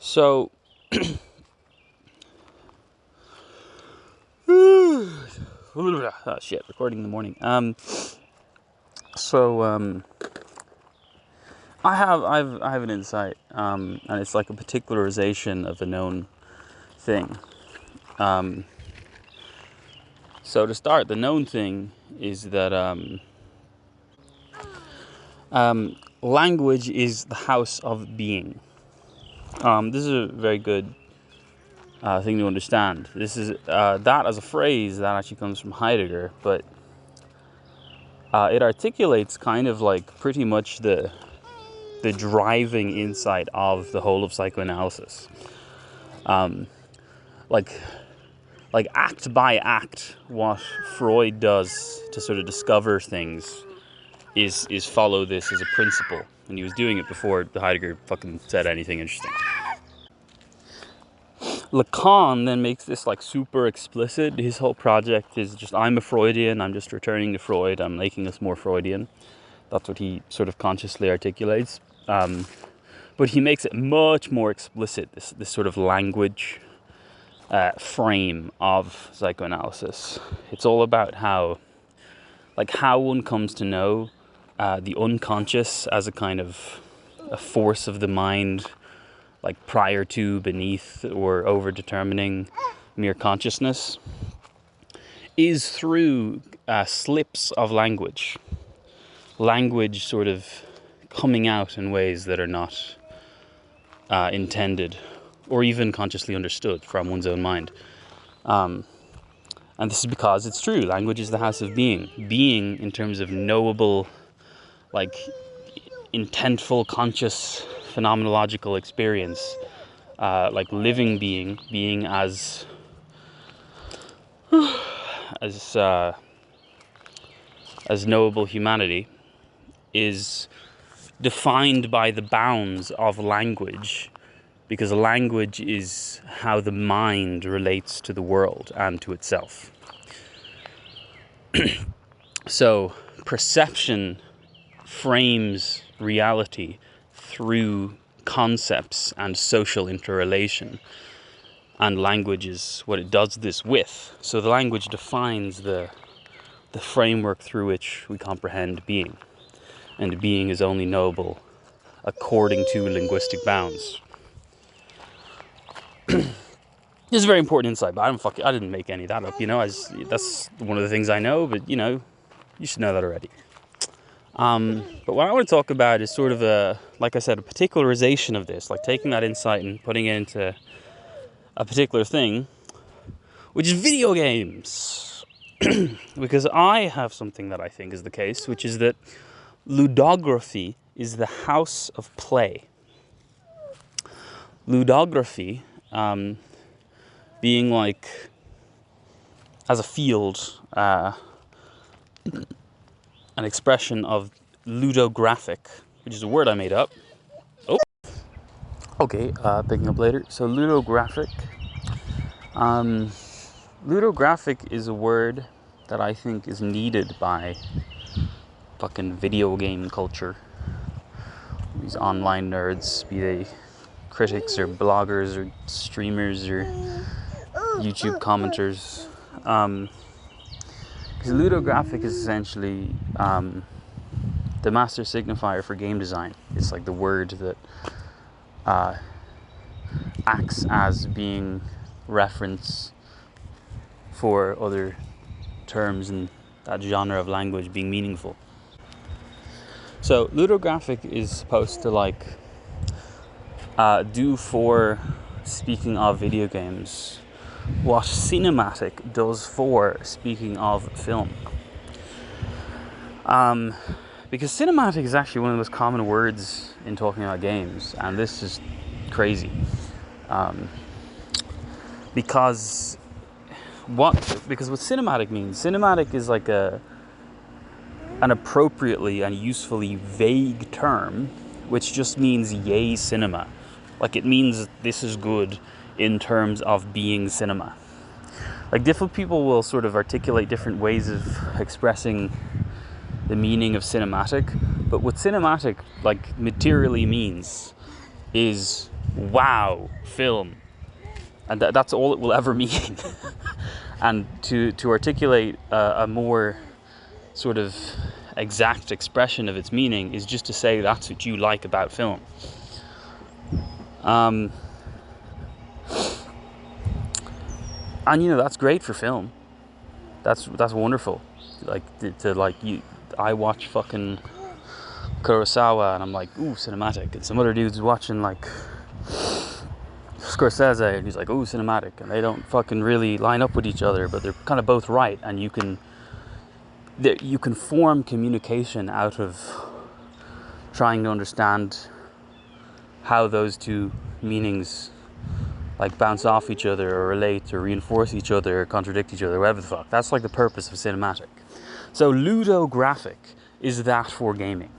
So, oh shit, recording in the morning. I have an insight, and it's like a particularization of a known thing. So to start, the known thing is that language is the house of being. This is a very good thing to understand. This is that as a phrase that actually comes from Heidegger, but it articulates kind of like pretty much the driving insight of the whole of psychoanalysis. Like act by act, what Freud does to sort of discover things is follow this as a principle, and he was doing it before Heidegger fucking said anything interesting. Lacan then makes this like super explicit. His whole project is just, I'm a Freudian, I'm just returning to Freud, I'm making us more Freudian. That's what he sort of consciously articulates. But he makes it much more explicit, this sort of language frame of psychoanalysis. It's all about how one comes to know the unconscious as a kind of a force of the mind, like prior to, beneath, or over determining mere consciousness, is through slips of language. Language sort of coming out in ways that are not intended or even consciously understood from one's own mind. And this is because it's true. Language is the house of being. Being in terms of knowable, like intentful, conscious, phenomenological experience, like living being as knowable humanity, is defined by the bounds of language, because language is how the mind relates to the world and to itself. So perception frames reality through concepts and social interrelation, and language is what it does this with. So the language defines the framework through which we comprehend being, and being is only knowable according to linguistic bounds. This is a very important insight, but I didn't make any of that up, that's one of the things I know, but you should know that already. But what I want to talk about is sort of a particularization of this, like taking that insight and putting it into a particular thing, which is video games. Because I have something that I think is the case, which is that ludography is the house of play. Ludography, being like, as a field, an expression of ludographic, which is a word I made up. Oh, okay, picking up later. So ludographic. Ludographic is a word that I think is needed by fucking video game culture. These online nerds, be they critics or bloggers or streamers or YouTube commenters. Because ludographic is essentially the master signifier for game design. It's like the word that acts as being reference for other terms in that genre of language being meaningful. So ludographic is supposed to do for speaking of video games what cinematic does for speaking of film. Because cinematic is actually one of the most common words in talking about games, and this is crazy. Because what cinematic means, cinematic is like an appropriately and usefully vague term, which just means yay cinema. Like, it means this is good in terms of being cinema. Like, different people will sort of articulate different ways of expressing the meaning of cinematic, but what cinematic like materially means is wow, film. And that's all it will ever mean. And to articulate a more sort of exact expression of its meaning is just to say that's what you like about film. And that's great for film. That's wonderful. Like to like you, I watch fucking Kurosawa and I'm like, ooh, cinematic. And some other dude's watching like Scorsese and he's like, ooh, cinematic. And they don't fucking really line up with each other, but they're kind of both right. And you can form communication out of trying to understand how those two meanings like bounce off each other or relate or reinforce each other or contradict each other, whatever the fuck. That's like the purpose of cinematic. So ludographic is that for gaming.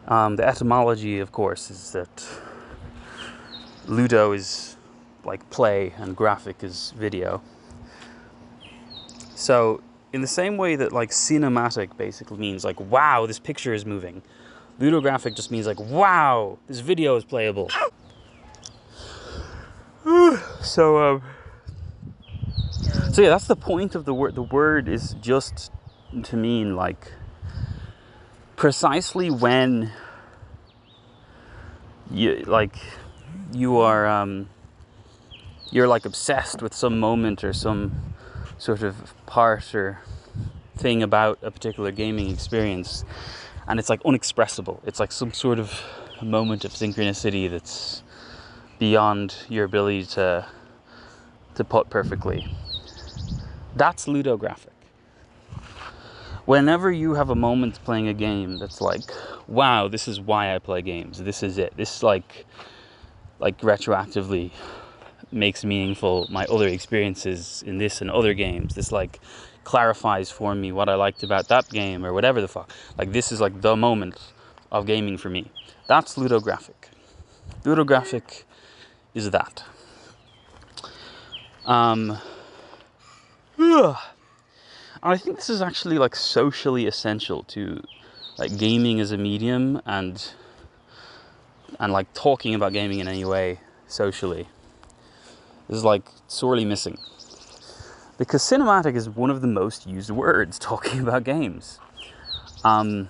The etymology, of course, is that ludo is like play and graphic is video. So in the same way that like cinematic basically means like, wow, this picture is moving, ludographic just means like, wow, this video is playable. So yeah, that's the point of the word. The word is just to mean like precisely when you're like obsessed with some moment or some sort of part or thing about a particular gaming experience, and it's like unexpressible. It's like some sort of moment of synchronicity that's beyond your ability to put perfectly. That's ludographic. Whenever you have a moment playing a game that's like, wow, this is why I play games. This is it. This like retroactively makes meaningful my other experiences in this and other games. This like clarifies for me what I liked about that game or whatever the fuck. Like this is like the moment of gaming for me. That's ludographic. Ludographic is that. And I think this is actually like socially essential to like gaming as a medium and like talking about gaming in any way socially. This is like sorely missing. Because cinematic is one of the most used words talking about games. And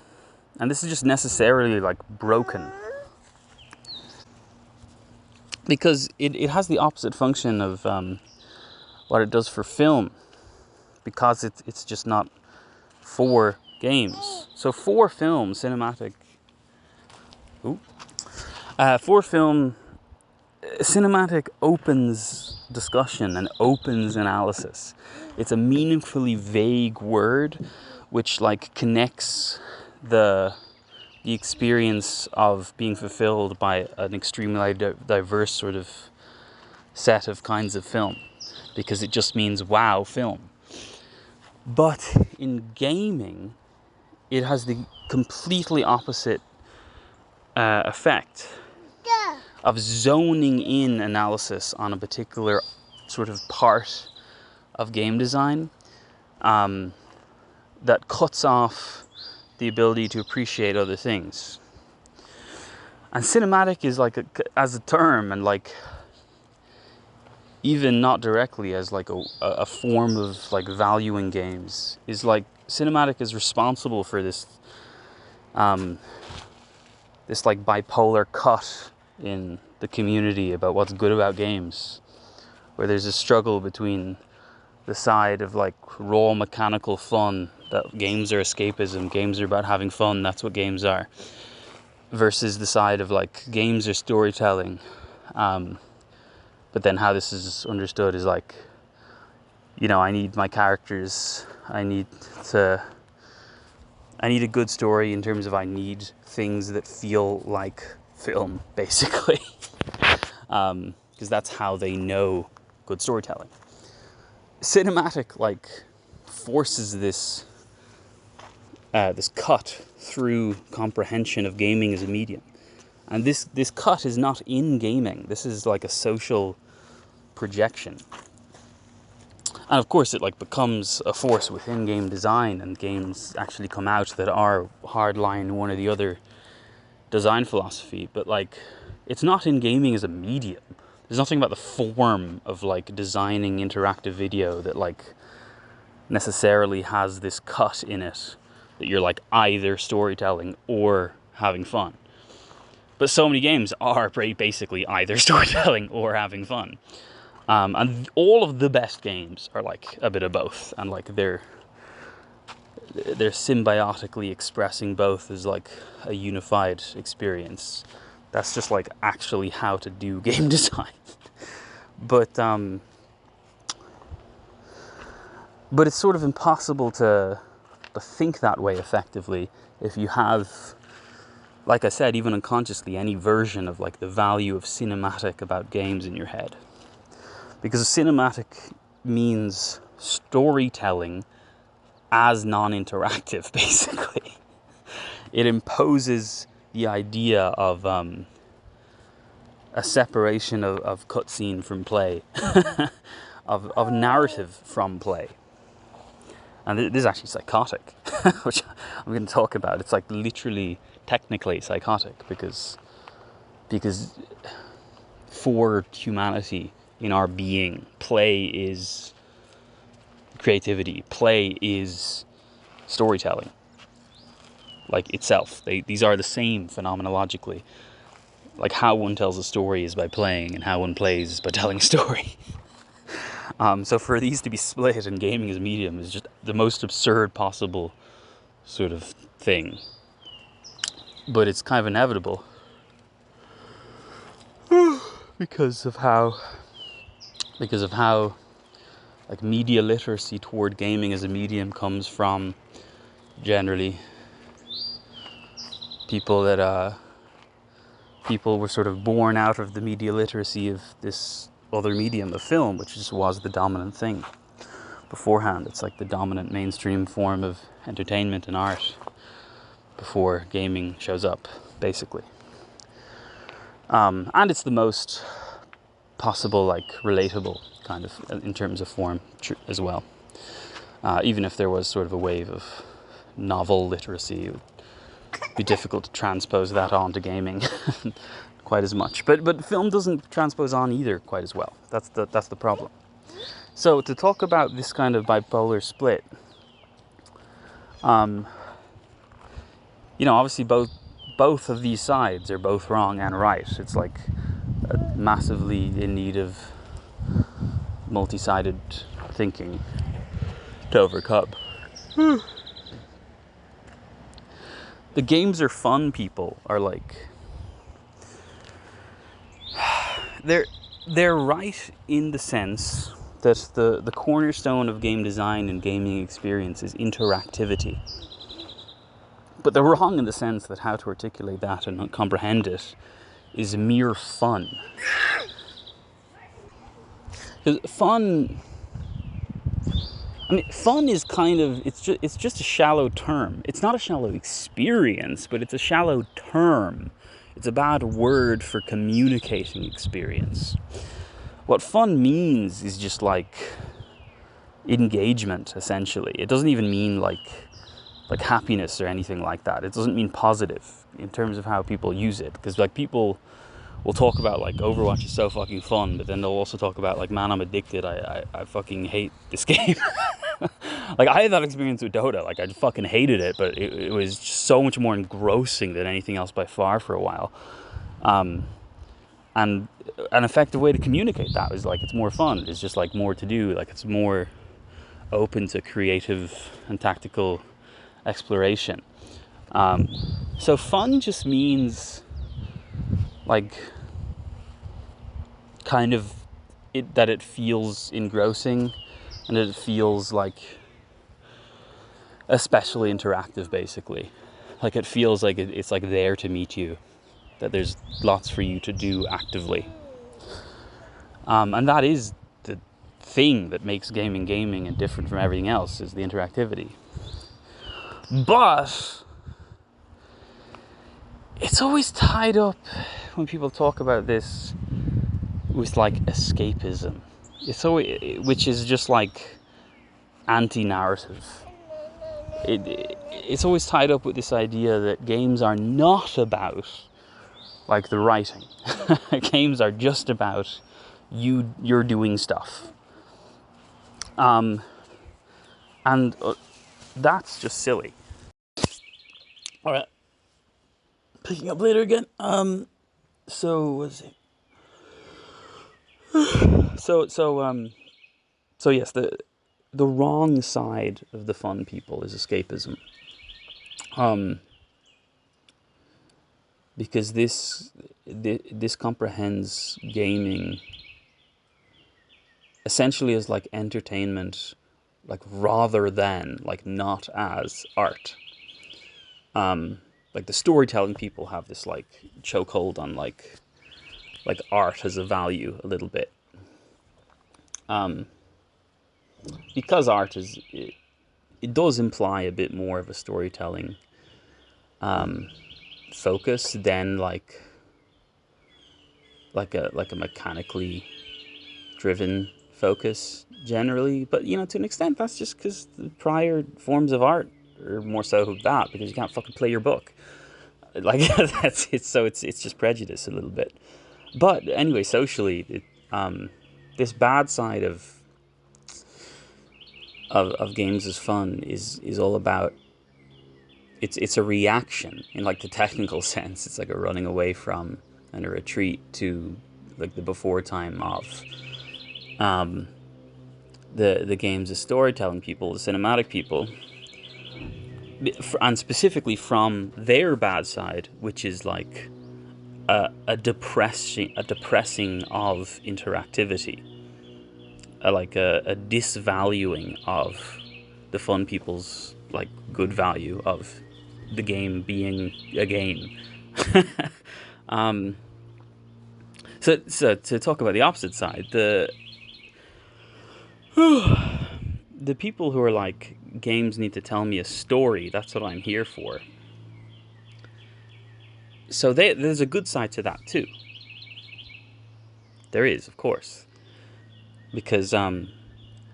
this is just necessarily like broken. Because it has the opposite function of what it does for film. Because it's just not for games. So for film, cinematic... for film, cinematic opens discussion and opens analysis. It's a meaningfully vague word which like connects the experience of being fulfilled by an extremely diverse sort of set of kinds of film, because it just means wow, film. But in gaming, it has the completely opposite effect of zoning in analysis on a particular sort of part of game design that cuts off the ability to appreciate other things. And cinematic is like as a term, and like even not directly as like a form of like valuing games, is like cinematic is responsible for this this like bipolar cut in the community about what's good about games, where there's a struggle between the side of like raw mechanical fun, that games are escapism, games are about having fun, that's what games are, versus the side of like games are storytelling. But then how this is understood is like, I need my characters, I need a good story in terms of I need things that feel like film, basically. Because that's how they know good storytelling. Cinematic, like, forces this cut through comprehension of gaming as a medium. And this cut is not in gaming. This is like a social projection. And of course it like becomes a force within game design, and games actually come out that are hardline one or the other design philosophy, but like it's not in gaming as a medium. There's nothing about the form of like designing interactive video that like necessarily has this cut in it that you're like either storytelling or having fun. But so many games are basically either storytelling or having fun. And all of the best games are like a bit of both, and like they're symbiotically expressing both as like a unified experience. That's just like actually how to do game design. But it's sort of impossible to think that way effectively if you have, like I said, even unconsciously, any version of like the value of cinematic about games in your head. Because cinematic means storytelling as non-interactive, basically. It imposes the idea of a separation of cutscene from play, of narrative from play. And this is actually psychotic, which I'm going to talk about. It's like literally, technically psychotic, because for humanity in our being, play is creativity. Play is storytelling, like itself. These are the same phenomenologically. Like how one tells a story is by playing, and how one plays is by telling a story. So for these to be split in gaming as a medium is just the most absurd possible sort of thing. But it's kind of inevitable because of how like media literacy toward gaming as a medium comes from generally people were sort of born out of the media literacy of this other medium of film, which just was the dominant thing beforehand. It's like the dominant mainstream form of entertainment and art before gaming shows up, basically. And it's the most possible, like, relatable kind of in terms of form as well. Even if there was sort of a wave of novel literacy, it would be difficult to transpose that onto gaming quite as much. But film doesn't transpose on either quite as well. That's the problem. So to talk about this kind of bipolar split, obviously both of these sides are both wrong and right. It's like massively in need of multi-sided thinking to overcome. The games are fun people are like, they're right in the sense that the cornerstone of game design and gaming experience is interactivity. But they're wrong in the sense that how to articulate that and comprehend it is mere fun. Because fun is kind of, it's just a shallow term. It's not a shallow experience, but it's a shallow term. It's a bad word for communicating experience. What fun means is just like engagement, essentially. It doesn't even mean like happiness or anything like that. It doesn't mean positive in terms of how people use it. Because like people will talk about like Overwatch is so fucking fun, but then they'll also talk about like, man, I'm addicted. I fucking hate this game. Like I had that experience with Dota. Like I fucking hated it, but it was just so much more engrossing than anything else by far for a while. And an effective way to communicate that is like it's more fun. It's just like more to do. Like it's more open to creative and tactical exploration. So fun just means like kind of that it feels engrossing and that it feels like especially interactive, basically. Like it feels like it's like there to meet you, that there's lots for you to do actively. And that is the thing that makes gaming and different from everything else, is the interactivity. But it's always tied up when people talk about this with like escapism. It's always, which is just like anti-narrative. it's always tied up with this idea that games are not about like the writing. Games are just about you're doing stuff, and that's just silly. All right, picking up later again. So what's it? So yes, the wrong side of the fun people is escapism. Because this comprehends gaming essentially as like entertainment, like rather than like not as art. Like the storytelling people have this like chokehold on like art as a value a little bit. Because art is it does imply a bit more of a storytelling focus than like a mechanically driven focus generally. But you know, to an extent, that's just because the prior forms of art are more so that, because you can't fucking play your book. Like that's it. So it's just prejudice a little bit. But anyway, socially, this bad side of games as fun is all about it's a reaction in like the technical sense. It's like a running away from and a retreat to like the before time of the games as storytelling people, the cinematic people, and specifically from their bad side, which is like a depressing of interactivity, like a disvaluing of the fun people's like good value of the game being a game. So to talk about the opposite side, the people who are like, games need to tell me a story, that's what I'm here for. So there's a good side to that too. There is, of course. Because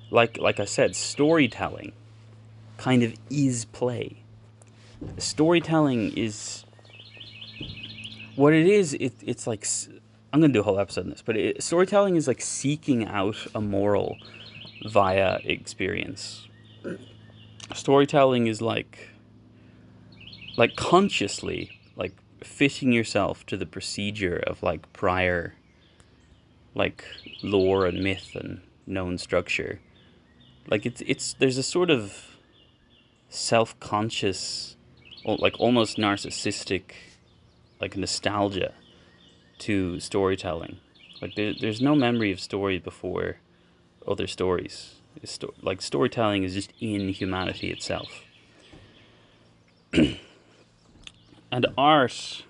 like I said, storytelling kind of is play. Storytelling is what it is. It's like, I'm gonna do a whole episode on this, but storytelling is like seeking out a moral via experience. Storytelling is like consciously like fitting yourself to the procedure of like prior like lore and myth and known structure. Like it's there's a sort of self-conscious, like almost narcissistic, like nostalgia to storytelling. Like there's no memory of story before other stories. Like storytelling is just in humanity itself. And art,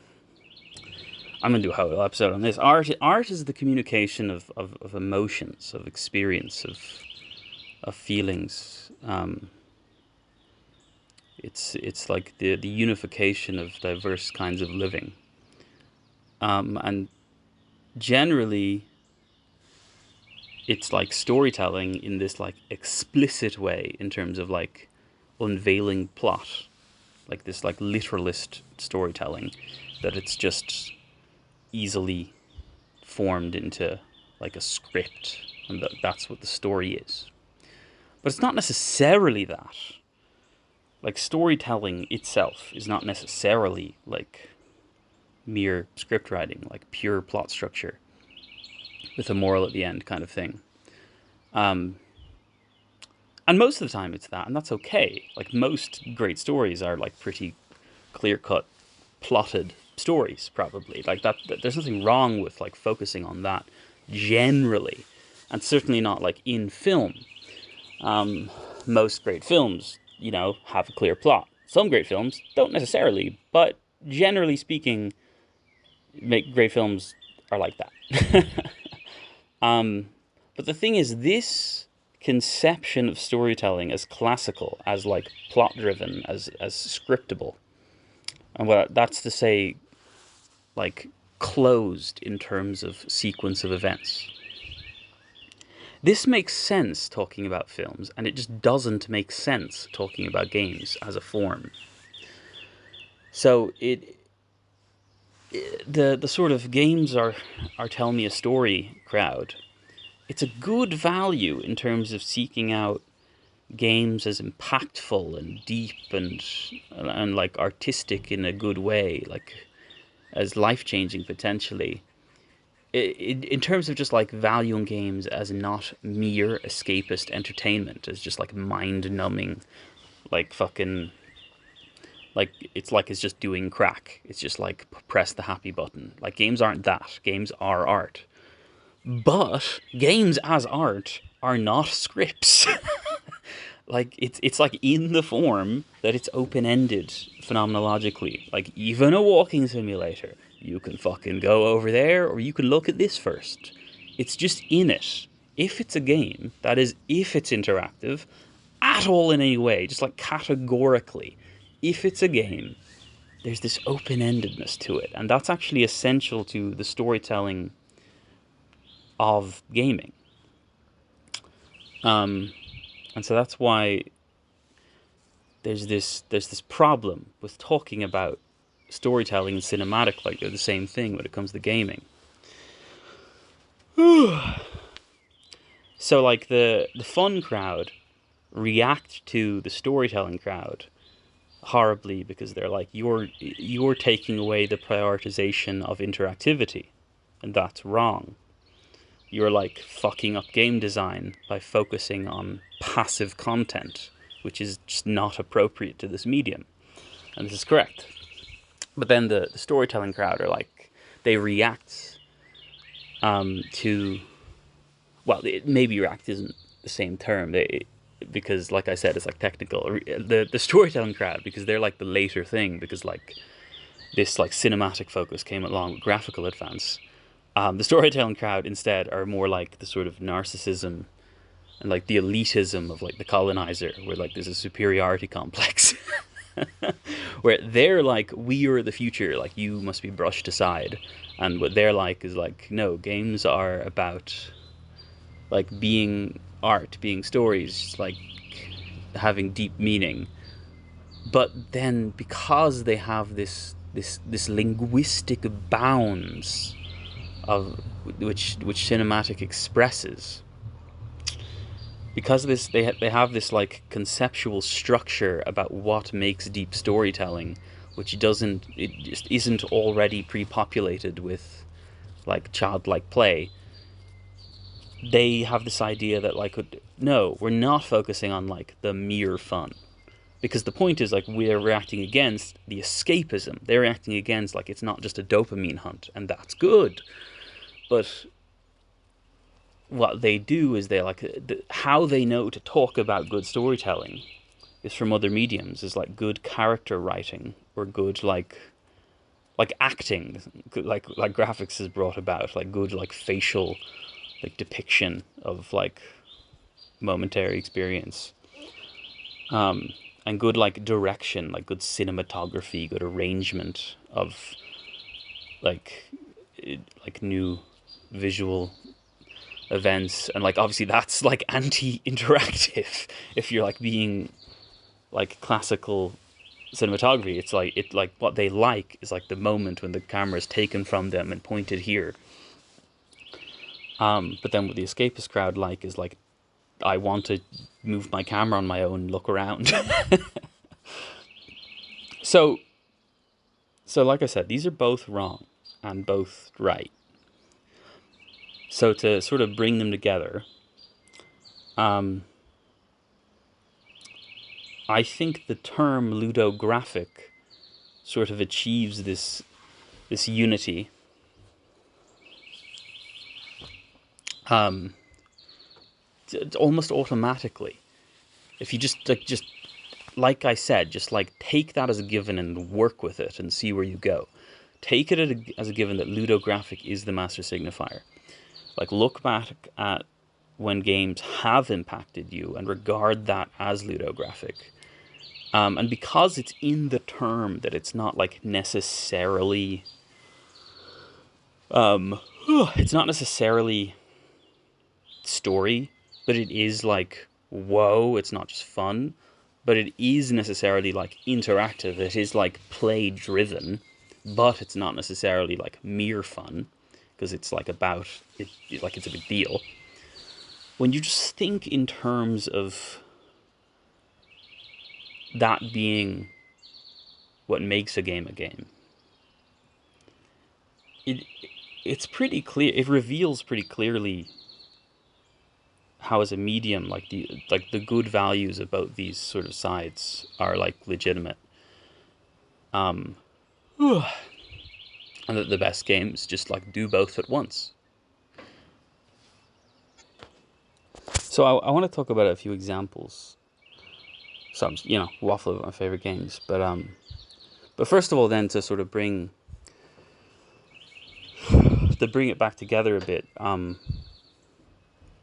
I'm gonna do a whole episode on this. Art is the communication of emotions, of experience, of feelings. It's like the unification of diverse kinds of living. And generally, it's like storytelling in this like explicit way in terms of like unveiling plot, like this like literalist storytelling, that it's just easily formed into like a script, and that's what the story is. But it's not necessarily that. Like storytelling itself is not necessarily like mere script writing, like pure plot structure with a moral at the end kind of thing. And most of the time it's that, and that's okay. Like most great stories are like pretty clear-cut, plotted stories, probably. Like that there's nothing wrong with like focusing on that generally, and certainly not like in film. Most great films, you know, have a clear plot. Some great films don't necessarily, but generally speaking, great films are like that. But the thing is, this conception of storytelling as classical, as like plot driven, as scriptable, and what that's to say, like closed in terms of sequence of events, This makes sense talking about films, and it just doesn't make sense talking about games as a form. So the sort of games are tell me a story crowd. It's a good value in terms of seeking out games as impactful and deep and like artistic in a good way, like as life changing potentially. In terms of just like valuing games as not mere escapist entertainment, as just like mind numbing, like fucking, like it's just doing crack. It's just like press the happy button. Like games aren't that. Games are art. But games as art are not scripts. Like it's like in the form that it's open ended phenomenologically. Like even a walking simulator, you can fucking go over there or you can look at this first. It's just in it. If it's a game, that is, if it's interactive at all in any way, just like categorically, if it's a game, there's this open endedness to it, and that's actually essential to the storytelling of gaming. And so that's why there's this problem with talking about storytelling and cinematic like they're the same thing when it comes to gaming. So like the fun crowd react to the storytelling crowd horribly because they're like, you're taking away the prioritization of interactivity, and that's wrong. You're like fucking up game design by focusing on passive content, which is just not appropriate to this medium. And this is correct. But then the storytelling crowd are like, they react to, well, maybe react isn't the same term, because like I said, it's like technical. The storytelling crowd, because they're like the later thing, because like this like cinematic focus came along with graphical advance. The storytelling crowd instead are more like the sort of narcissism and like the elitism of like the colonizer, where like there's a superiority complex, where they're like, we are the future, like you must be brushed aside, and what they're like is like, no, games are about like being art, being stories, like having deep meaning. But then because they have this linguistic bounds of which cinematic expresses, because of this they have this like conceptual structure about what makes deep storytelling, which it just isn't already pre-populated with like childlike play. They have this idea that like, no, we're not focusing on like the mere fun, because the point is like we're reacting against the escapism. They're reacting against like it's not just a dopamine hunt, and that's good. But what they do is they like, how they know to talk about good storytelling is from other mediums, is like good character writing or good like acting, like graphics has brought about, like good like facial like depiction of like momentary experience, and good like direction, like good cinematography, good arrangement of like new visual events. And like obviously that's like anti-interactive if you're like being like classical cinematography. It's like what they like is like the moment when the camera is taken from them and pointed here. But then what the escapist crowd like is like, I want to move my camera on my own, look around. so like I said, these are both wrong and both right. So to sort of bring them together, I think the term ludographic sort of achieves this unity. Almost automatically, if you just like I said, just like take that as a given and work with it and see where you go. Take it as a given that ludographic is the master signifier. Like look back at when games have impacted you and regard that as ludographic. And because it's in the term, that it's not like necessarily, it's not necessarily story, but it is like, whoa, it's not just fun, but it is necessarily like interactive. It is like play driven, but it's not necessarily like mere fun, because it's like about it, like it's a big deal. When you just think in terms of that being what makes a game, it's pretty clear. It reveals pretty clearly how, as a medium, like the good values of both these sort of sides are like legitimate, and that the best games just like do both at once. So I want to talk about a few examples. So I'm, waffle about my favorite games, but first of all, then to sort of bring it back together a bit,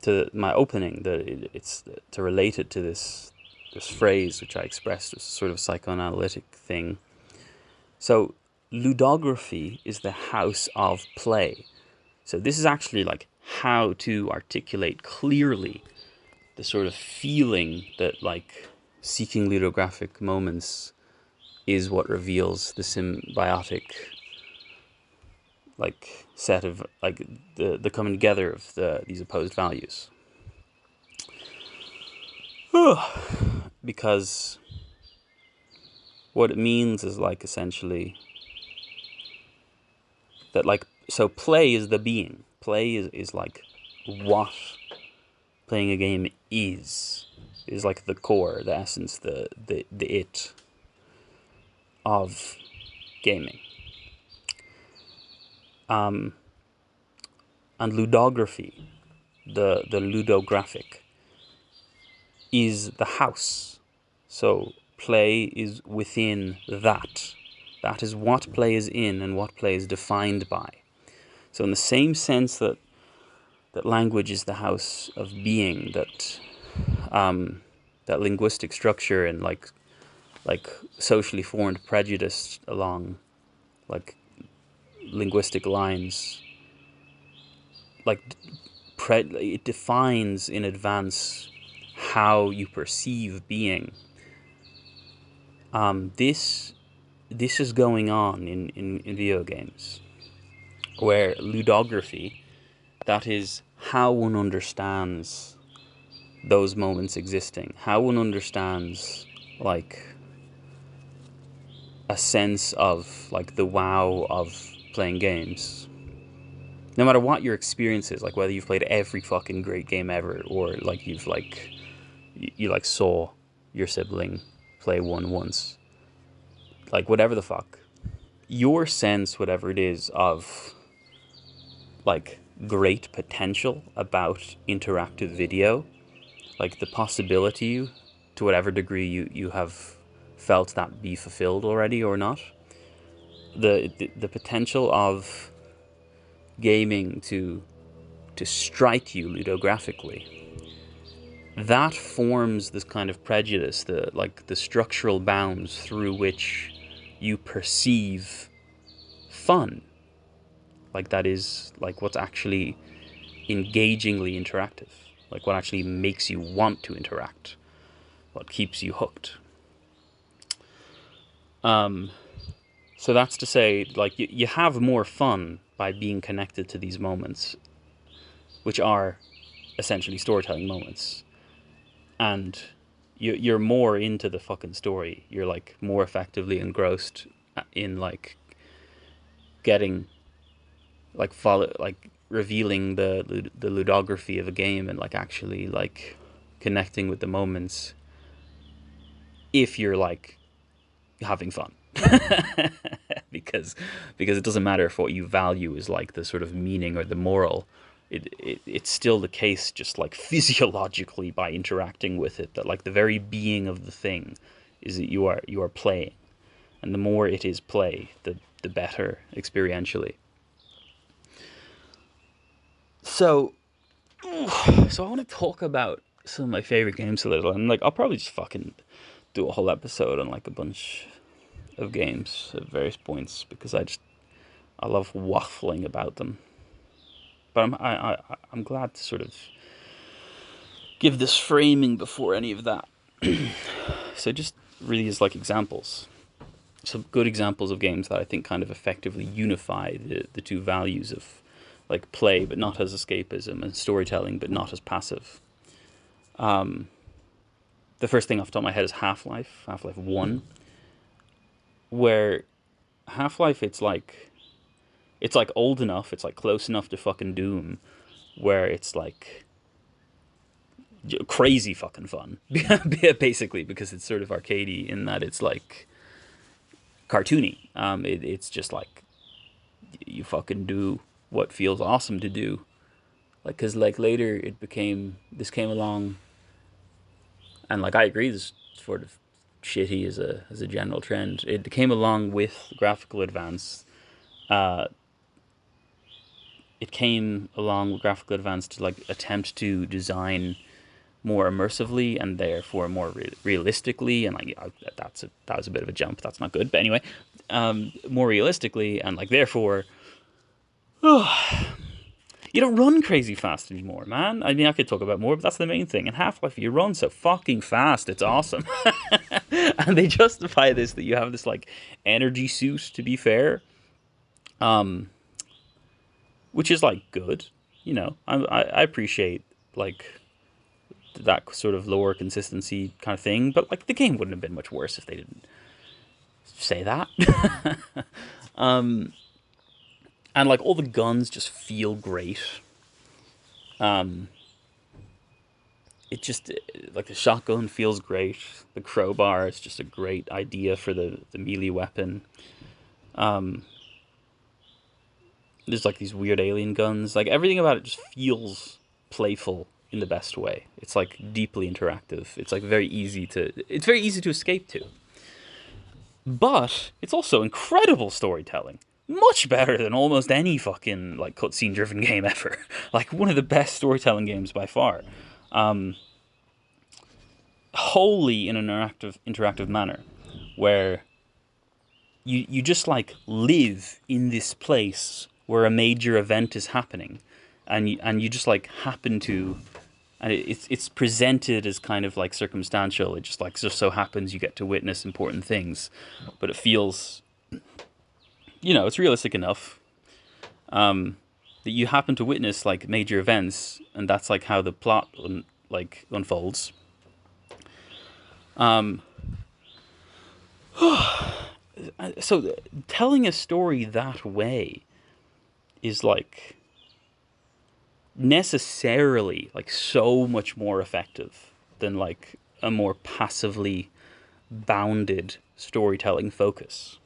to my opening, it's to relate it to this phrase which I expressed as a sort of psychoanalytic thing. So ludography is the house of play. So this is actually like how to articulate clearly the sort of feeling that like seeking ludographic moments is what reveals the symbiotic like set of like the coming together of these opposed values. Because what it means is like essentially that like, so play is the being. Play is like what playing a game is like the core, the essence, the it of gaming. And ludography, the ludographic, is the house. So play is within that. That is what play is in and what play is defined by. So in the same sense that language is the house of being, that linguistic structure and like socially formed prejudice along like linguistic lines, like it defines in advance how you perceive being. This is going on in video games, where ludography, that is how one understands those moments existing, how one understands like a sense of like the wow of playing games. No matter what your experience is, like whether you've played every fucking great game ever, or like you've like you like saw your sibling play one once, like whatever the fuck, your sense, whatever it is, of like great potential about interactive video, like the possibility, to whatever degree you have felt that be fulfilled already or not, the potential of gaming to strike you ludographically, that forms this kind of prejudice, the structural bounds through which you perceive fun. Like that is like what's actually engagingly interactive, like what actually makes you want to interact, what keeps you hooked. So that's to say, like you have more fun by being connected to these moments, which are essentially storytelling moments, and you're more into the fucking story. You're like more effectively engrossed in like getting like revealing the ludography of a game, and like actually like connecting with the moments if you're like having fun. because it doesn't matter if what you value is like the sort of meaning or the moral. It's still the case, just like physiologically, by interacting with it, that like the very being of the thing is that you are playing, and the more it is play, the better experientially. So I want to talk about some of my favorite games a little, and like I'll probably just fucking do a whole episode on like a bunch of games at various points, because I love waffling about them. But I'm glad to sort of give this framing before any of that. So just really is like examples. Some good examples of games that I think kind of effectively unify the two values of like play but not as escapism, and storytelling but not as passive. The first thing off the top of my head is Half-Life 1, where Half-Life it's like old enough, it's like close enough to fucking Doom, where it's like crazy fucking fun, basically, because it's sort of arcadey in that it's like cartoony. It's just like you fucking do what feels awesome to do. Like, cause like later this came along, and like I agree, this sort of shitty as a general trend. It came along with graphical advance. It came along with graphical advance to like attempt to design more immersively and therefore more realistically, and like that was a bit of a jump. That's not good, but anyway, more realistically, and like therefore, you don't run crazy fast anymore, man. I mean, I could talk about more, but that's the main thing. In Half-Life, you run so fucking fast, it's awesome. And they justify this, that you have this like energy suit, to be fair, which is like good. You know, I appreciate like that sort of lower consistency kind of thing, but like the game wouldn't have been much worse if they didn't say that. And like all the guns just feel great. It just, like the shotgun feels great. The crowbar is just a great idea for the melee weapon. There's like these weird alien guns. Like everything about it just feels playful in the best way. It's like deeply interactive. It's like very easy to escape to. But it's also incredible storytelling. Much better than almost any fucking like cutscene driven game ever. Like one of the best storytelling games by far. Wholly in an interactive manner, where you just like live in this place where a major event is happening, and you just like happen to, and it's presented as kind of like circumstantial. It just so happens you get to witness important things, but it feels, it's realistic enough that you happen to witness like major events, and that's like how the plot unfolds. So telling a story that way is like necessarily like so much more effective than like a more passively bounded storytelling focus.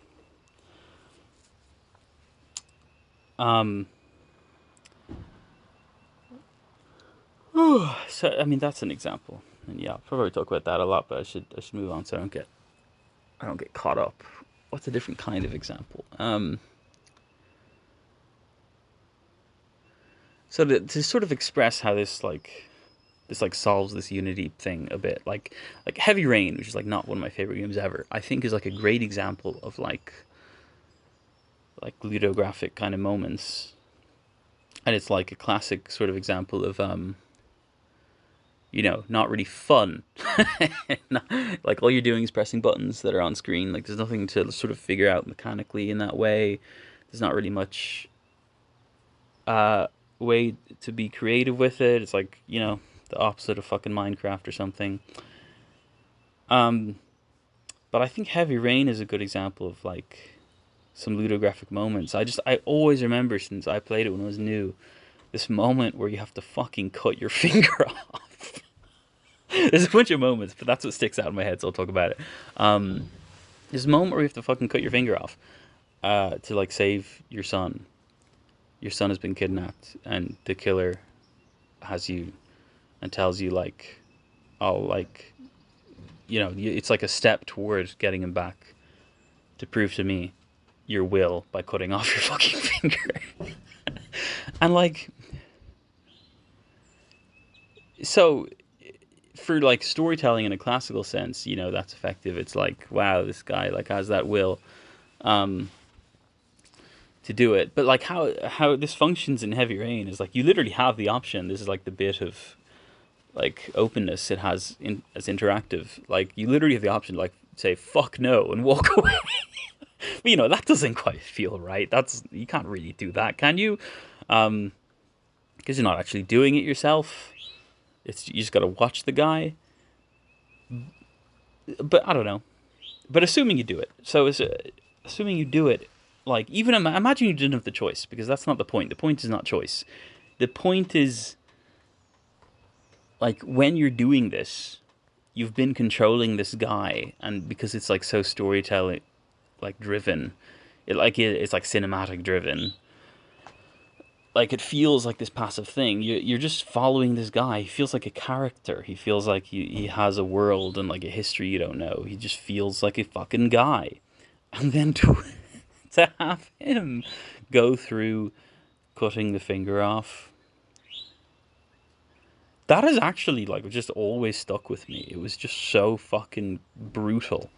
So I mean that's an example, and yeah, I'll probably talk about that a lot, but I should move on so I don't get caught up. What's a different kind of example? So to sort of express how this solves this unity thing a bit, like Heavy Rain, which is like not one of my favorite games ever, I think is like a great example of like ludographic kind of moments, and it's like a classic sort of example of not really fun. Like all you're doing is pressing buttons that are on screen. Like there's nothing to sort of figure out mechanically in that way. There's not really much way to be creative with it. It's like, the opposite of fucking Minecraft or something. But I think Heavy Rain is a good example of like some ludographic moments. I always remember, since I played it when I was new, this moment where you have to fucking cut your finger off. There's a bunch of moments, but that's what sticks out in my head, so I'll talk about it. There's a moment where you have to fucking cut your finger off to like save your son. Your son has been kidnapped, and the killer has you and tells you like, oh, like, it's like a step toward getting him back to prove to me your will by cutting off your fucking finger. And like, so for like storytelling in a classical sense, that's effective. It's like, wow, this guy like has that will to do it. But like how this functions in Heavy Rain is like you literally have the option. This is like the bit of like openness it has as interactive. Like you literally have the option to like say fuck no and walk away. But, that doesn't quite feel right. You can't really do that, can you? Because you're not actually doing it yourself. You just got to watch the guy. But I don't know. But assuming you do it, assuming you do it, like even imagine you didn't have the choice, because that's not the point. The point is not choice. The point is, like, when you're doing this, you've been controlling this guy, and because it's like so storytelling, like driven, it's like cinematic driven. Like it feels like this passive thing. You're just following this guy. He feels like a character. He feels like he has a world and like a history you don't know. He just feels like a fucking guy. And then to have him go through cutting the finger off, that has actually like just always stuck with me. It was just so fucking brutal.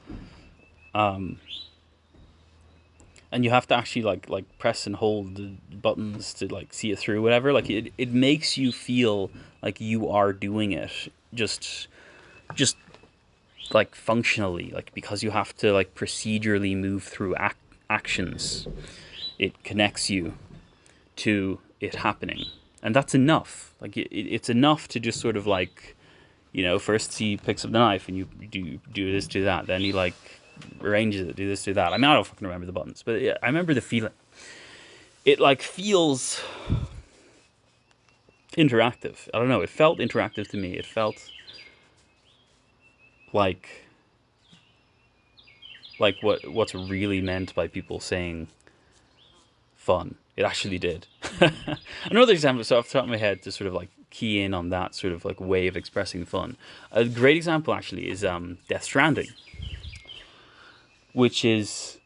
And you have to actually like press and hold the buttons to like see it through, whatever. Like it makes you feel like you are doing it just like functionally, like because you have to like procedurally move through actions. It connects you to it happening, and that's enough. Like it's enough to just sort of like, first he picks up the knife and you do this, do that, then he like arranges it, do this, do that. I mean, I don't fucking remember the buttons, but I remember the feeling. It like feels interactive. I don't know. It felt interactive to me. It felt like what's really meant by people saying fun. It actually did. Another example, so off the top of my head, to sort of like key in on that sort of like way of expressing fun. A great example actually is Death Stranding, which is,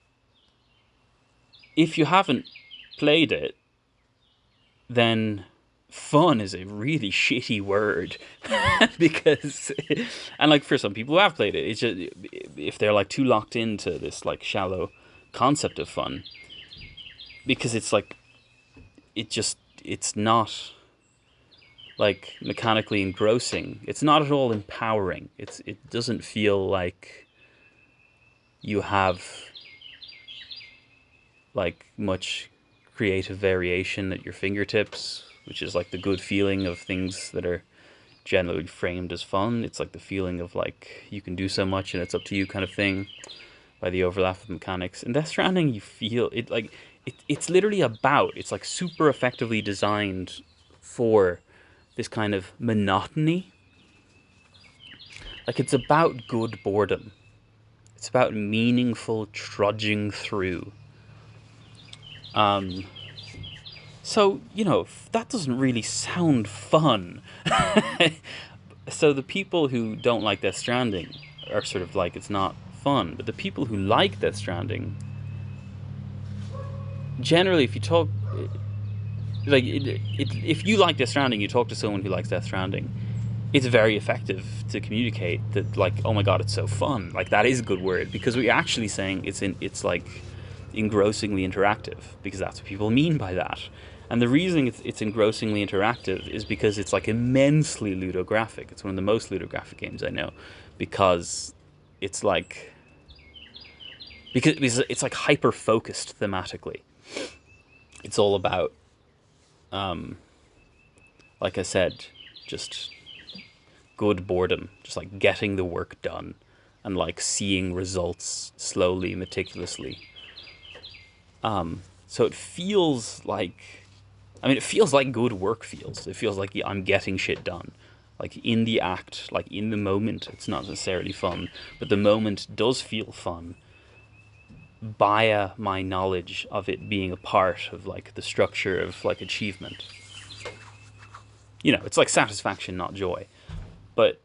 if you haven't played it, then fun is a really shitty word. Because, and like for some people who have played it, it's just, if they're like too locked into this like shallow concept of fun, because it's like, it's not like mechanically engrossing. It's not at all empowering. It doesn't feel like you have like much creative variation at your fingertips, which is like the good feeling of things that are generally framed as fun. It's like the feeling of like you can do so much and it's up to you kind of thing, by the overlap of mechanics. In Death Stranding, you feel it like it's literally it's like super effectively designed for this kind of monotony. Like it's about good boredom. It's about meaningful trudging through. So, that doesn't really sound fun. So the people who don't like Death Stranding are sort of like, it's not fun. But the people who like Death Stranding, generally, if you talk, like, if you like Death Stranding, you talk to someone who likes Death Stranding, it's very effective to communicate that, like, oh my god, it's so fun. Like, that is a good word, because what you're actually saying, it's like engrossingly interactive, because that's what people mean by that. And the reason it's engrossingly interactive is because it's like immensely ludographic. It's one of the most ludographic games I know, because it's like, because it's like hyper focused thematically. It's all about, like I said, just good boredom, just like getting the work done and like seeing results slowly, meticulously. So it feels like, it feels like good work feels. It feels like I'm getting shit done. Like in the act, like in the moment, it's not necessarily fun, but the moment does feel fun via my knowledge of it being a part of like the structure of like achievement. It's like satisfaction, not joy. But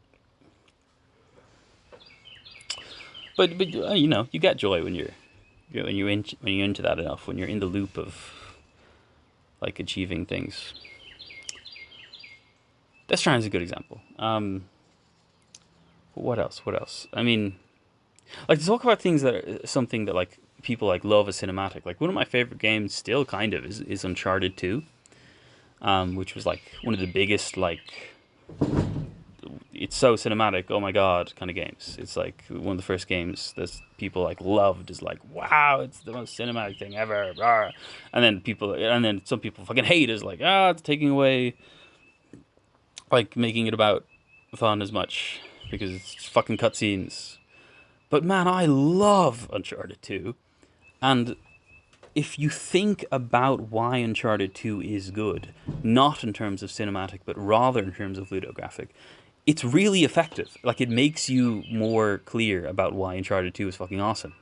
you get joy when you're into that enough, when you're in the loop of like achieving things. Death Stranding is a good example. But what else? I mean, like, to talk about things that are something that like people like love as cinematic. Like, one of my favorite games still kind of is Uncharted 2, which was like one of the biggest, like, it's so cinematic, oh my god, kind of games. It's like one of the first games that people like loved is like, wow, it's the most cinematic thing ever. Rah. And then some people fucking hate is like, it's taking away, like making it about fun as much because it's just fucking cutscenes. But man, I love Uncharted 2. And if you think about why Uncharted 2 is good, not in terms of cinematic, but rather in terms of ludographic, it's really effective. Like, it makes you more clear about why Uncharted 2 is fucking awesome.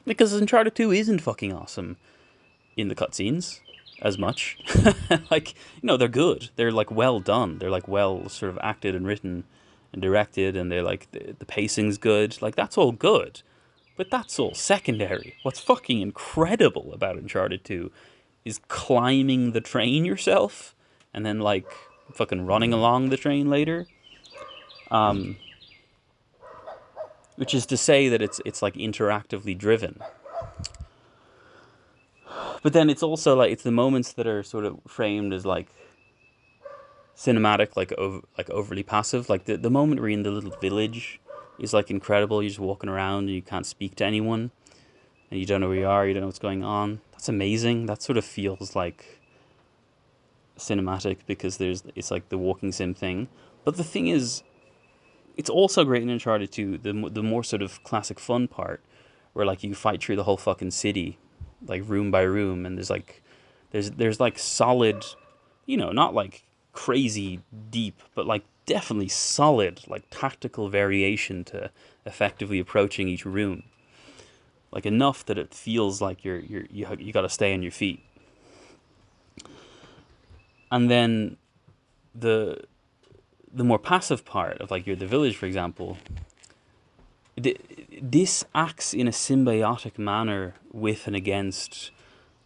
Because Uncharted 2 isn't fucking awesome in the cutscenes as much. Like, they're good. They're, like, well done. They're, like, well sort of acted and written and directed, and they're, like, the pacing's good. Like, that's all good. But that's all secondary. What's fucking incredible about Uncharted 2 is climbing the train yourself and then, like, fucking running along the train later. Which is to say that it's like interactively driven. But then it's also like it's the moments that are sort of framed as like cinematic, like overly passive. Like the moment we're in the little village is like incredible. You're just walking around and you can't speak to anyone, and you don't know where you are. You don't know what's going on. That's amazing. That sort of feels like cinematic because it's like the walking sim thing. But the thing is, it's also great in Uncharted 2, the more sort of classic fun part, where like you fight through the whole fucking city, like room by room, and there's like solid, not like crazy deep, but like definitely solid like tactical variation to effectively approaching each room, like enough that it feels like you got to stay on your feet. And then the more passive part of like you're the village, for example, this acts in a symbiotic manner with and against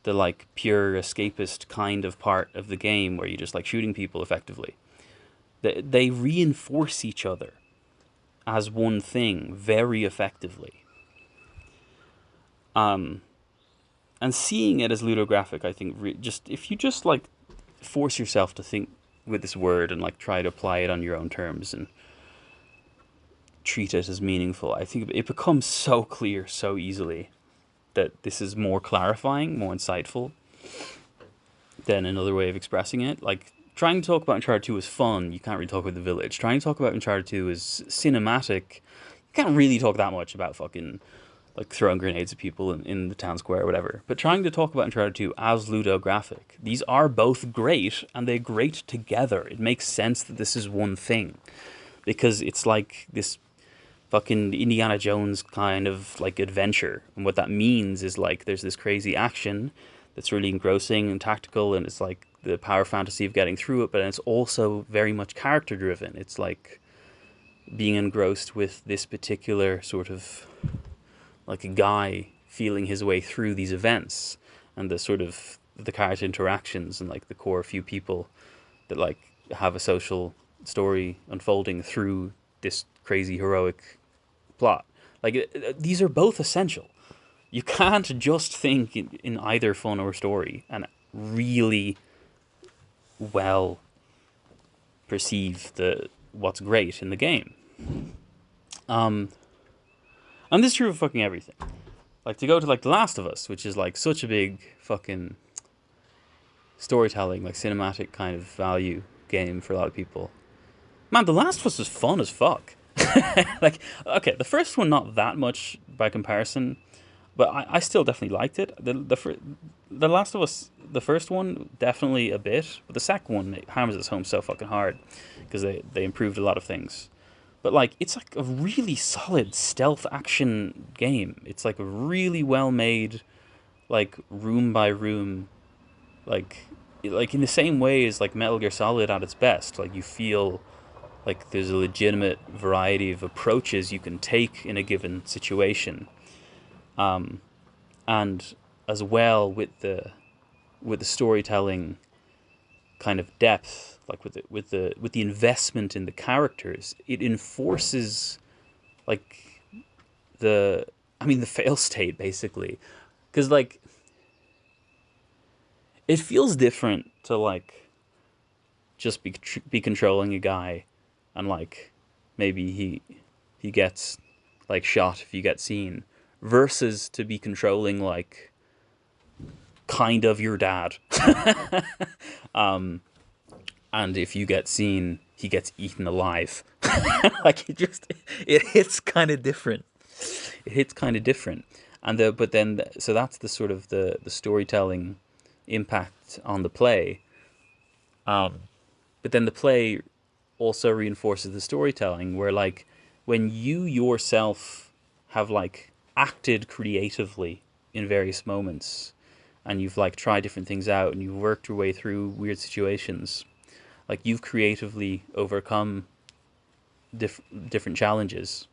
the like pure escapist kind of part of the game where you're just like shooting people effectively. They reinforce each other as one thing very effectively. And seeing it as ludographic, I think, just if you just like force yourself to think with this word and like try to apply it on your own terms and treat it as meaningful, I think it becomes so clear so easily that this is more clarifying, more insightful than another way of expressing it. Like, trying to talk about Uncharted 2 is fun, you can't really talk about the village. Trying to talk about Uncharted 2 is cinematic, you can't really talk that much about fucking like throwing grenades at people in the town square or whatever. But trying to talk about Uncharted 2 as ludographic, these are both great, and they're great together. It makes sense that this is one thing, because it's like this fucking Indiana Jones kind of like adventure. And what that means is like there's this crazy action that's really engrossing and tactical, and it's like the power fantasy of getting through it, but it's also very much character driven. It's like being engrossed with this particular sort of like a guy feeling his way through these events, and the sort of the character interactions and like the core few people that like have a social story unfolding through this crazy heroic plot. Like these are both essential. You can't just think in either fun or story and really well perceive what's great in the game. And this is true of fucking everything. Like, to go to like The Last of Us, which is like such a big fucking storytelling, like cinematic kind of value game for a lot of people. Man, The Last of Us is fun as fuck. Like, okay, the first one not that much by comparison, but I still definitely liked it. The Last of Us, the first one definitely a bit, but the second one it hammers its home so fucking hard because they improved a lot of things. But like it's like a really solid stealth action game. It's like a really well made, like room by room, like in the same way as like Metal Gear Solid at its best. Like you feel like there's a legitimate variety of approaches you can take in a given situation, and as well with the storytelling kind of depth, like with the investment in the characters, it enforces like the fail state basically, because like it feels different to like just be controlling a guy and like maybe he gets like shot if you get seen, versus to be controlling like kind of your dad. And if you get seen, he gets eaten alive. Like it hits kind of different. It hits kind of different. So that's the sort of the storytelling impact on the play. But then the play also reinforces the storytelling, where like when you yourself have like acted creatively in various moments, and you've like tried different things out, and you've worked your way through weird situations, like you've creatively overcome different challenges.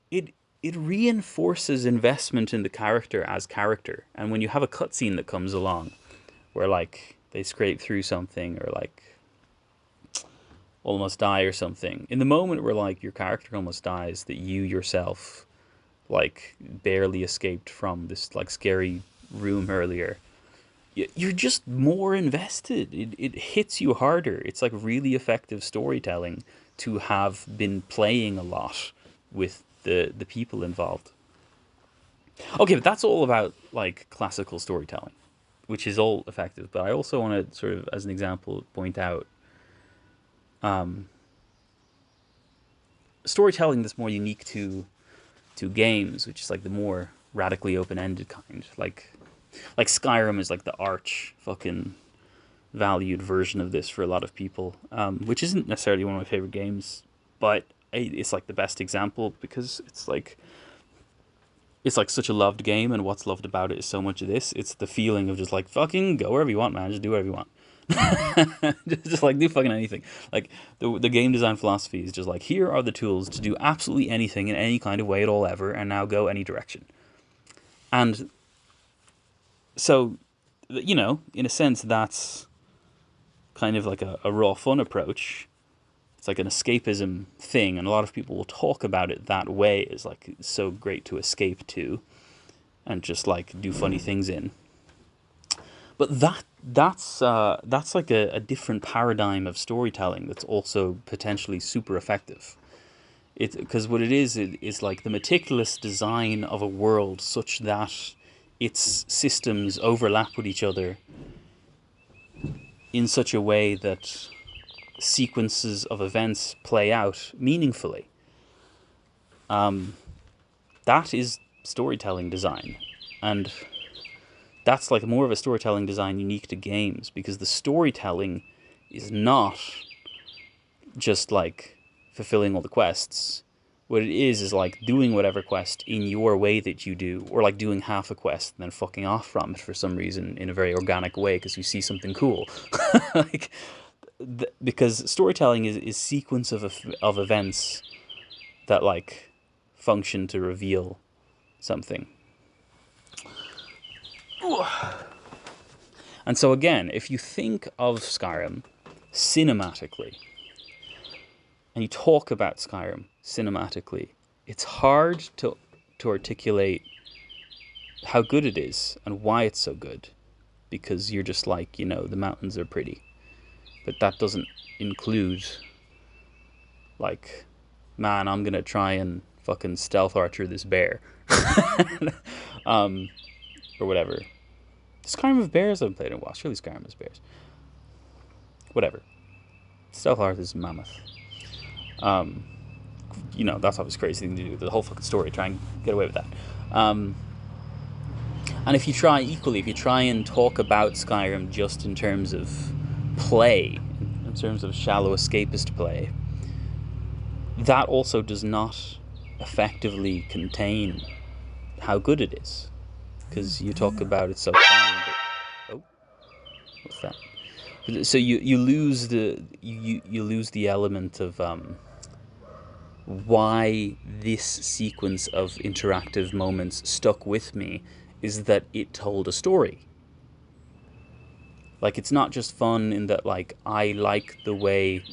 It reinforces investment in the character as character. And when you have a cutscene that comes along where like they scrape through something, or like almost die or something, in the moment where like your character almost dies, that you yourself like barely escaped from this like scary room earlier, you're just more invested. It hits you harder. It's like really effective storytelling to have been playing a lot with the people involved. Okay, but that's all about like classical storytelling, which is all effective. But I also want to sort of, as an example, point out storytelling that's more unique to games, which is like the more radically open-ended kind. Like Skyrim is like the arch fucking valued version of this for a lot of people, which isn't necessarily one of my favorite games, but it's like the best example because it's like such a loved game, and what's loved about it is so much of this. It's the feeling of just like fucking go wherever you want, man. Just do whatever you want. just like do fucking anything. Like the game design philosophy is just like, here are the tools to do absolutely anything in any kind of way at all ever, and now go any direction. And so, you know, in a sense, that's kind of like a raw fun approach. It's like an escapism thing, and a lot of people will talk about it that way. It's like it's so great to escape to, and just like do funny things in. But that's like a different paradigm of storytelling that's also potentially super effective. It's because what it is like the meticulous design of a world such that its systems overlap with each other in such a way that sequences of events play out meaningfully. That is storytelling design. And that's like more of a storytelling design unique to games, because the storytelling is not just like fulfilling all the quests. What it is like doing whatever quest in your way that you do, or like doing half a quest and then fucking off from it for some reason in a very organic way because you see something cool. Like, because storytelling is sequence of events that like function to reveal something. And so again, if you think of Skyrim cinematically, and you talk about Skyrim cinematically, it's hard to articulate how good it is and why it's so good, because you're just like, you know, the mountains are pretty, but that doesn't include like, man, I'm gonna try and fucking stealth archer this bear. Or whatever. Skyrim of bears? I haven't played in a while. Surely Skyrim has bears. Whatever. Stealth archer is mammoth. You know, that's always crazy thing to do. The whole fucking story, try and get away with that. And if you try and talk about Skyrim just in terms of play, in terms of shallow escapist play, that also does not effectively contain how good it is. Because you talk about it so fun, but, oh, what's that? So you lose the element of why this sequence of interactive moments stuck with me, is that it told a story. Like, it's not just fun in that like I like the way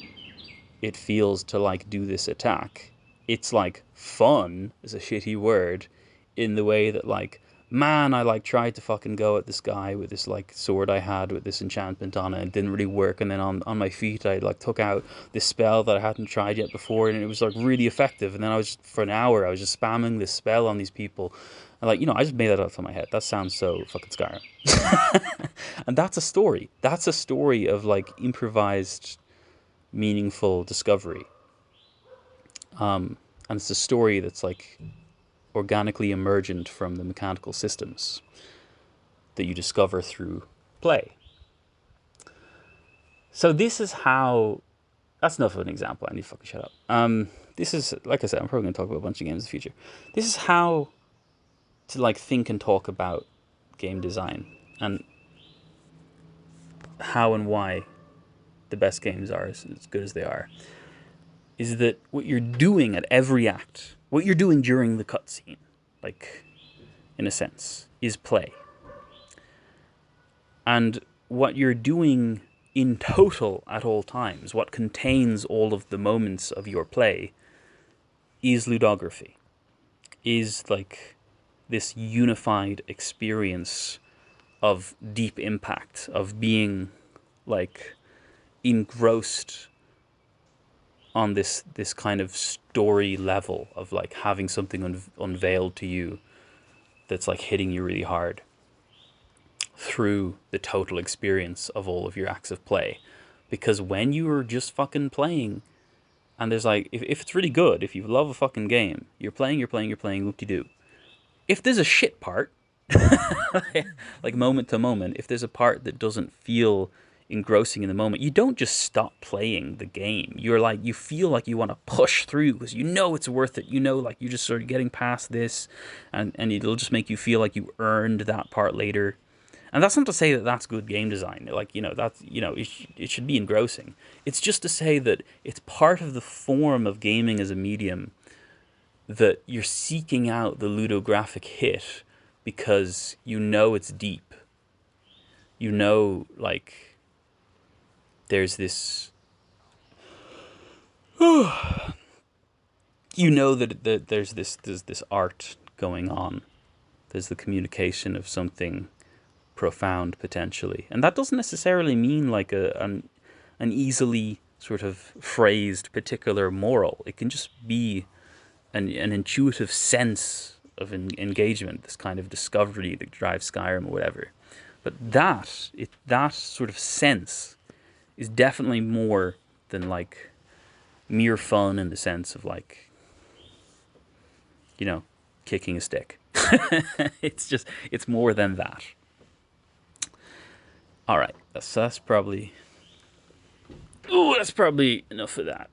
it feels to like do this attack. It's like fun is a shitty word in the way that like man, I like tried to fucking go at this guy with this like sword I had with this enchantment on it, and it didn't really work. And then on my feet, I like took out this spell that I hadn't tried yet before, and it was like really effective. And then I was for an hour, I was just spamming this spell on these people, and like, I just made that up in my head. That sounds so fucking Skyrim. And that's a story. That's a story of like improvised, meaningful discovery. And it's a story that's like organically emergent from the mechanical systems that you discover through play. So this is how... That's enough of an example. I need to fucking shut up. This is, like I said, I'm probably going to talk about a bunch of games in the future. This is how to like think and talk about game design, and how and why the best games are as good as they are. Is that what you're doing at every act, what you're doing during the cutscene, like, in a sense, is play. And what you're doing in total at all times, what contains all of the moments of your play, is ludography. Is like this unified experience of deep impact, of being like engrossed on this kind of story level of like having something unveiled to you that's like hitting you really hard through the total experience of all of your acts of play. Because when you are just fucking playing, and there's like, if it's really good, if you love a fucking game, you're playing, whoop-de-doo. If there's a shit part, like moment to moment, if there's a part that doesn't feel engrossing in the moment, you don't just stop playing the game. You're like, you feel like you want to push through because you know it's worth it. You know, like you're just sort of getting past this, and it'll just make you feel like you earned that part later. And that's not to say that that's good game design. Like, that's, it should be engrossing. It's just to say that it's part of the form of gaming as a medium, that you're seeking out the ludographic hit because you know it's deep. You know, like, there's this... you know that there's this art going on. There's the communication of something profound, potentially. And that doesn't necessarily mean like an easily sort of phrased particular moral. It can just be an intuitive sense of engagement, this kind of discovery that drives Skyrim or whatever. But that sort of sense is definitely more than like mere fun, in the sense of like, kicking a stick. It's more than that. All right, that's probably enough of that.